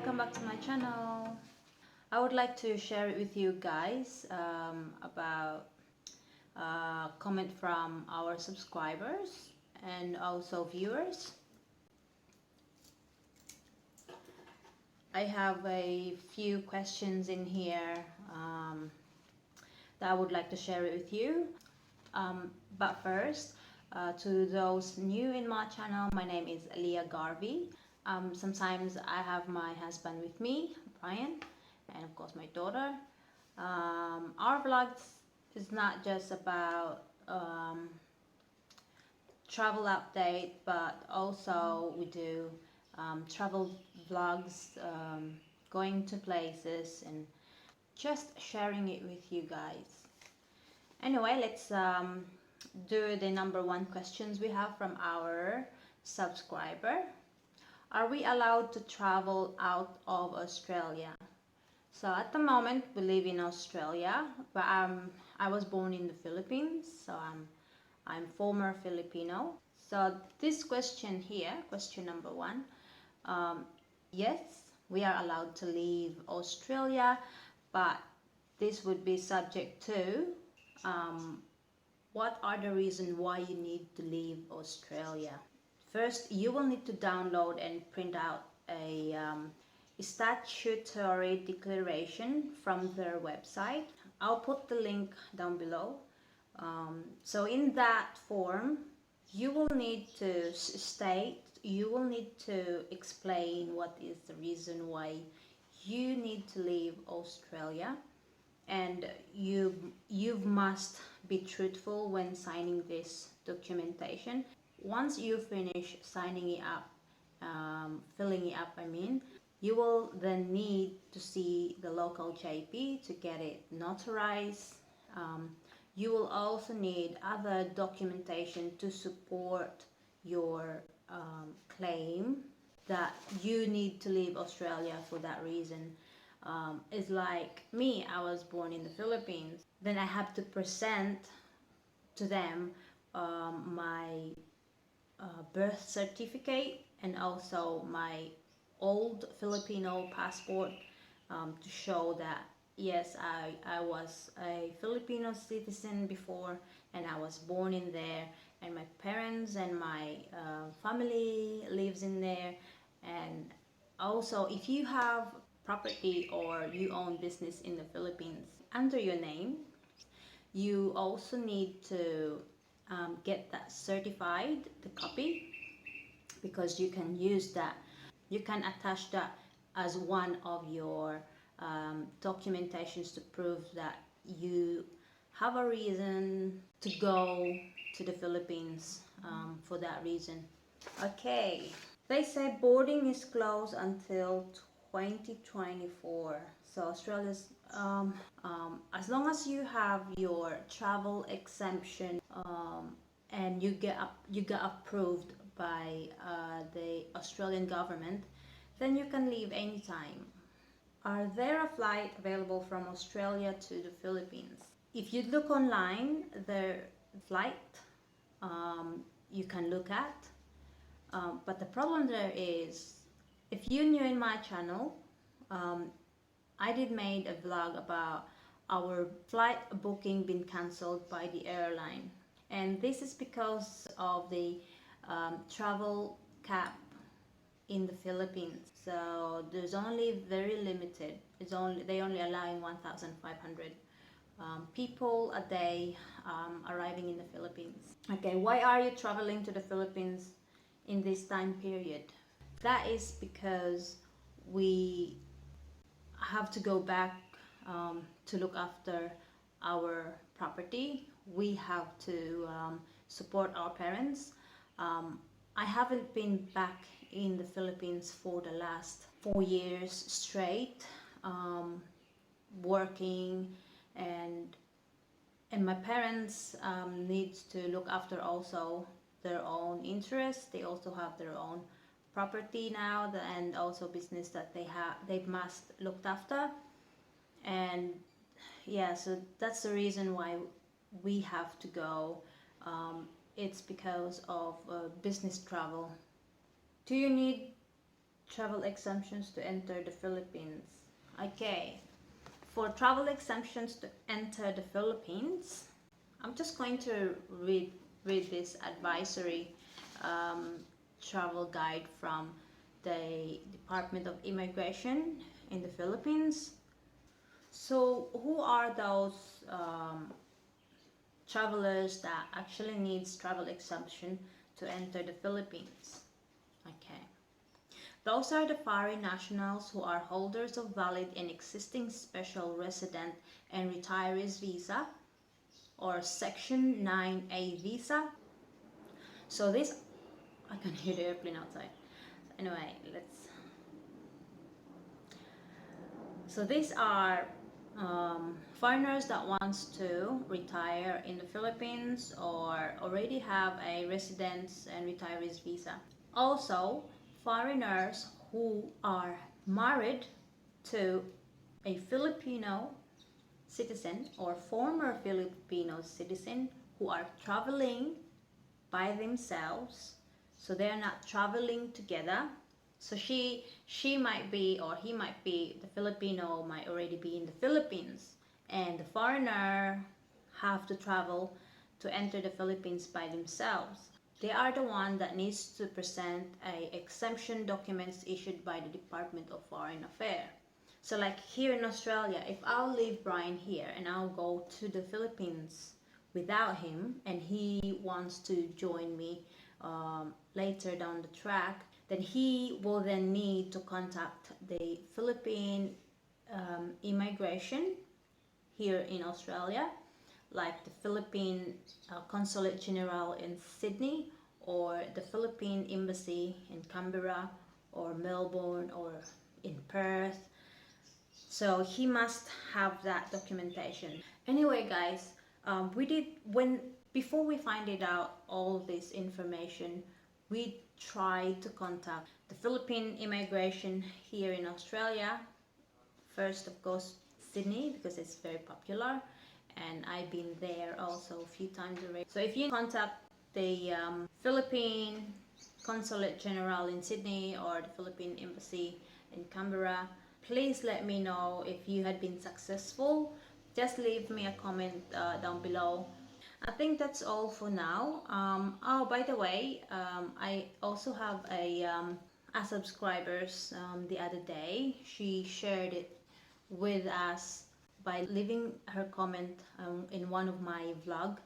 welcome back to my channel. I would like to share it with you guys about a comment from our subscribers and also viewers. I have a few questions in here that I would like to share it with you. But first, to those new in my channel, my name is Leah Garvey. Sometimes I have my husband with me, Brian, and of course my daughter. Our vlogs is not just about travel update, but also we do travel vlogs, going to places and just sharing it with you guys. Anyway, let's do the number one questions we have from our subscriber. Are we allowed to travel out of Australia? So at the moment we live in Australia, but I was born in the Philippines, so I'm former Filipino. So this question here, question number one, yes, we are allowed to leave Australia, but this would be subject to what are the reasons why you need to leave Australia. First, you will need to download and print out a statutory declaration from their website. I'll put the link down below. So in that form, you will need to state, you will need to explain what is the reason why you need to leave Australia, and you must be truthful when signing this documentation. Once you finish signing it up, filling it up, you will then need to see the local JP to get it notarized. You will also need other documentation to support your claim that you need to leave Australia for that reason. It's like me, I was born in the Philippines. Then I have to present to them my birth certificate and also my old Filipino passport to show that yes, I was a Filipino citizen before and I was born in there, and my parents and my family lives in there. And also, if you have property or you own business in the Philippines under your name, you also need to get that certified, the copy, because you can use that, you can attach that as one of your documentations to prove that you have a reason to go to the Philippines for that reason. Okay, they say boarding is closed until 2024. So Australia's as long as you have your travel exemption and you get approved by the Australian government, then you can leave anytime. Are there a flight available from Australia to the Philippines? If you look online, the flight you can look at, but the problem there is, if you're new in my channel, I did made a vlog about our flight booking being cancelled by the airline, and this is because of the travel cap in the Philippines. So there's only very limited, they only allowing 1,500 people a day arriving in the Philippines. Okay, why are you traveling to the Philippines in this time period? That is because we have to go back to look after our property. We have to support our parents. I haven't been back in the Philippines for the last 4 years straight, working, and my parents needs to look after also their own interests. They also have their own property now, and also business that they must look after. And yeah, so that's the reason why we have to go. It's because of business travel. Do you need travel exemptions to enter the Philippines. Okay, for travel exemptions to enter the Philippines, I'm just going to read this advisory travel guide from the Department of Immigration in the Philippines. So who are those travelers that actually needs travel exemption to enter the Philippines? Okay. Those are the foreign nationals who are holders of valid and existing special resident and retirees visa or Section 9A visa. So this, I can hear the airplane outside. Anyway, so these are foreigners that wants to retire in the Philippines or already have a residence and retirees visa. Also, foreigners who are married to a Filipino citizen or former Filipino citizen who are traveling by themselves, so they're not traveling together. So she might be, or he might be, the Filipino might already be in the Philippines, and the foreigner have to travel to enter the Philippines by themselves. They are the one that needs to present a exemption documents issued by the Department of Foreign Affairs. So like here in Australia, if I'll leave Brian here and I'll go to the Philippines without him and he wants to join me later down the track, then he will then need to contact the Philippine immigration here in Australia, like the Philippine Consulate General in Sydney or the Philippine Embassy in Canberra or Melbourne or in Perth. So he must have that documentation. Anyway, guys, before we find it out all this information, we tried to contact the Philippine immigration here in Australia. First, of course, Sydney, because it's very popular, and I've been there also a few times already. So if you contact the Philippine Consulate General in Sydney or the Philippine Embassy in Canberra, please let me know if you had been successful. Just leave me a comment down below. I think that's all for now. Oh, by the way, I also have a subscribers the other day. She shared it with us by leaving her comment in one of my vlog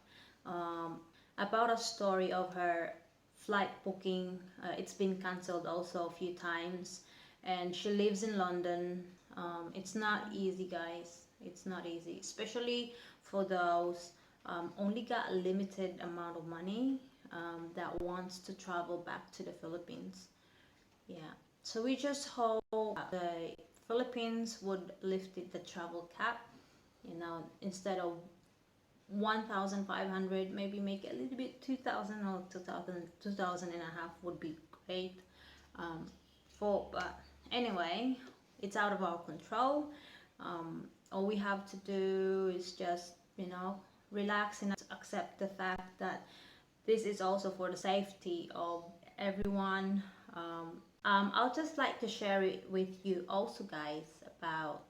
about a story of her flight booking. It's been cancelled also a few times, and she lives in London. It's not easy, guys. It's not easy, especially for those only got a limited amount of money that wants to travel back to the Philippines. Yeah, so we just hope the Philippines would lift the travel cap, you know, instead of 1,500, maybe make it a little bit 2,000 or 2,000 and a half would be great. But anyway, it's out of our control. All we have to do is just, you know, relax and accept the fact that this is also for the safety of everyone. I'll just like to share it with you also, guys, about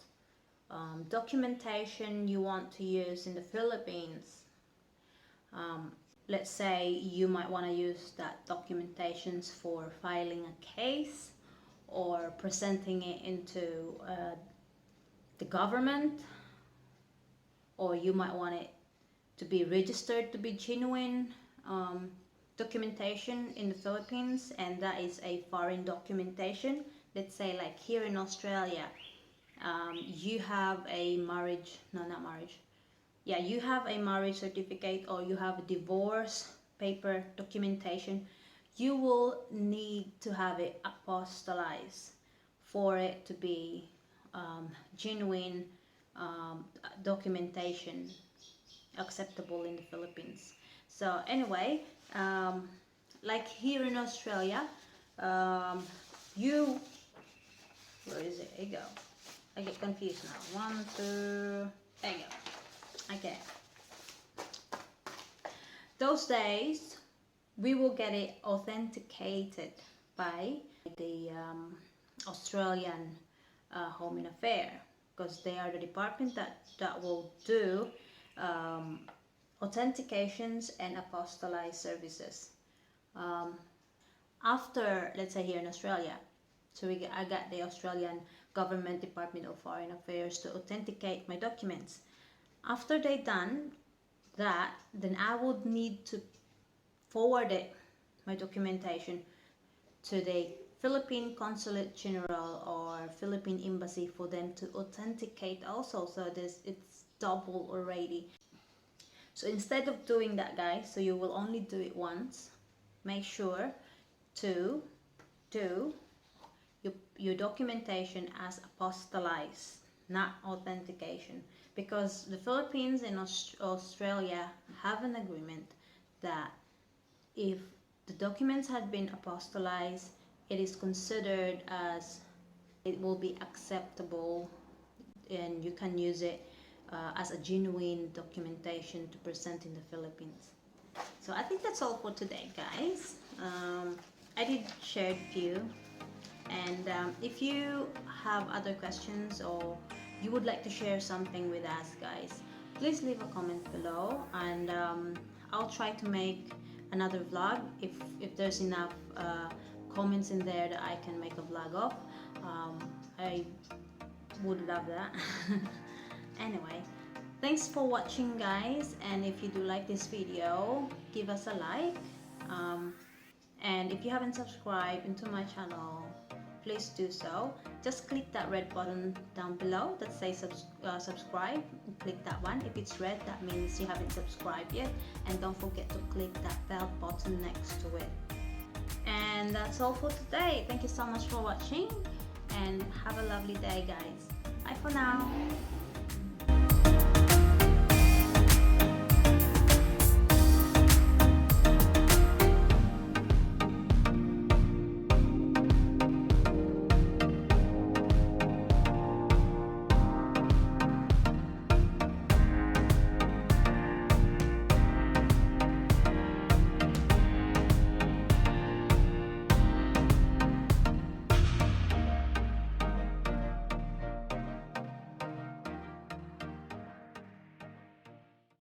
documentation you want to use in the Philippines. Let's say you might want to use that documentations for filing a case or presenting it into the government, or you might want it to be registered to be genuine documentation in the Philippines, and that is a foreign documentation. Let's say like here in Australia, you have a marriage, no, not marriage, yeah, you have a marriage certificate or you have a divorce paper documentation. You will need to have it apostillized for it to be genuine documentation acceptable in the Philippines. So anyway, like here in Australia, you, where is it? There you go. I get confused now. 1, 2, there you go. Okay. Those days, we will get it authenticated by the Australian Home and Affairs, because they are the department that will do authentications and apostillized services. After, let's say here in Australia, so I got the Australian Government Department of Foreign Affairs to authenticate my documents. After they done that, then I would need to forward it, my documentation, to the Philippine Consulate General or Philippine Embassy for them to authenticate also. So it's double already. So instead of doing that, guys, so you will only do it once. Make sure to do your documentation as apostillized, not authentication, because the Philippines and Australia have an agreement that if the documents had been apostillized, it is considered as it will be acceptable and you can use it as a genuine documentation to present in the Philippines. So I think that's all for today, guys. I did share a few, and if you have other questions or you would like to share something with us, guys, please leave a comment below, and I'll try to make another vlog if there's enough comments in there that I can make a vlog of. I would love that. Anyway, thanks for watching, guys, and if you do like this video, give us a like, and if you haven't subscribed into my channel, please do so. Just click that red button down below that says subscribe. Click that one. If it's red, that means you haven't subscribed yet, and don't forget to click that bell button next to it. And that's all for today. Thank you so much for watching, and have a lovely day, guys. Bye for now.